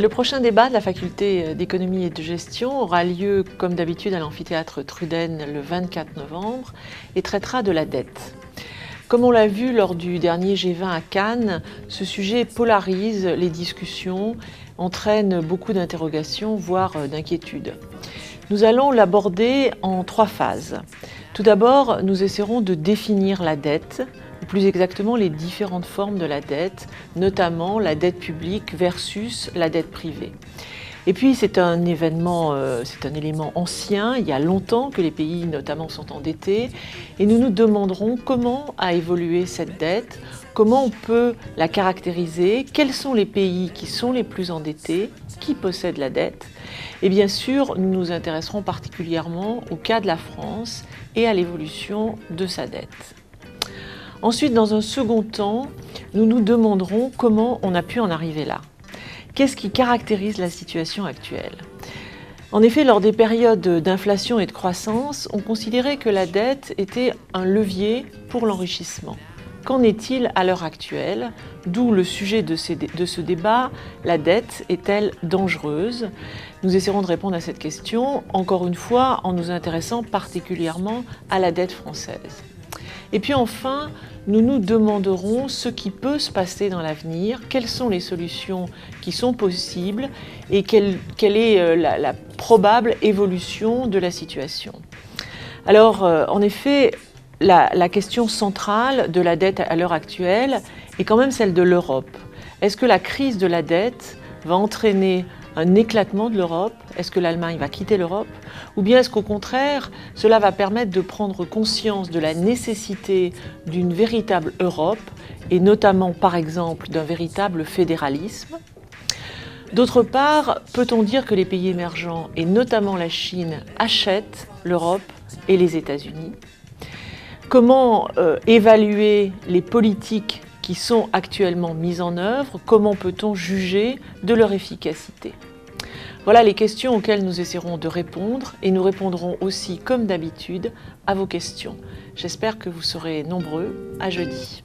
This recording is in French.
Le prochain débat de la faculté d'économie et de gestion aura lieu, comme d'habitude, à l'amphithéâtre Truden le 24 novembre et traitera de la dette. Comme on l'a vu lors du dernier G20 à Cannes, ce sujet polarise les discussions, entraîne beaucoup d'interrogations, voire d'inquiétudes. Nous allons l'aborder en 3 phases. Tout d'abord, nous essaierons de définir la dette, ou plus exactement les différentes formes de la dette, notamment la dette publique versus la dette privée. Et puis c'est un élément ancien, il y a longtemps que les pays notamment sont endettés, et nous nous demanderons comment a évolué cette dette, comment on peut la caractériser, quels sont les pays qui sont les plus endettés, qui possèdent la dette, et bien sûr nous nous intéresserons particulièrement au cas de la France et à l'évolution de sa dette. Ensuite, dans un second temps, nous nous demanderons comment on a pu en arriver là. Qu'est-ce qui caractérise la situation actuelle? En effet, lors des périodes d'inflation et de croissance, on considérait que la dette était un levier pour l'enrichissement. Qu'en est-il à l'heure actuelle? D'où le sujet de ce débat, la dette est-elle dangereuse? Nous essaierons de répondre à cette question, encore une fois, en nous intéressant particulièrement à la dette française. Et puis enfin, nous nous demanderons ce qui peut se passer dans l'avenir, quelles sont les solutions qui sont possibles et quelle est la probable évolution de la situation. Alors, en effet, la question centrale de la dette à l'heure actuelle est quand même celle de l'Europe. Est-ce que la crise de la dette va entraîner un éclatement de l'Europe? Est-ce que l'Allemagne va quitter l'Europe? Ou bien est-ce qu'au contraire, cela va permettre de prendre conscience de la nécessité d'une véritable Europe, et notamment, par exemple, d'un véritable fédéralisme? D'autre part, peut-on dire que les pays émergents, et notamment la Chine, achètent l'Europe et les États-Unis? Comment évaluer les politiques qui sont actuellement mises en œuvre? Comment peut-on juger de leur efficacité? Voilà les questions auxquelles nous essaierons de répondre, et nous répondrons aussi, comme d'habitude, à vos questions. J'espère que vous serez nombreux. À jeudi.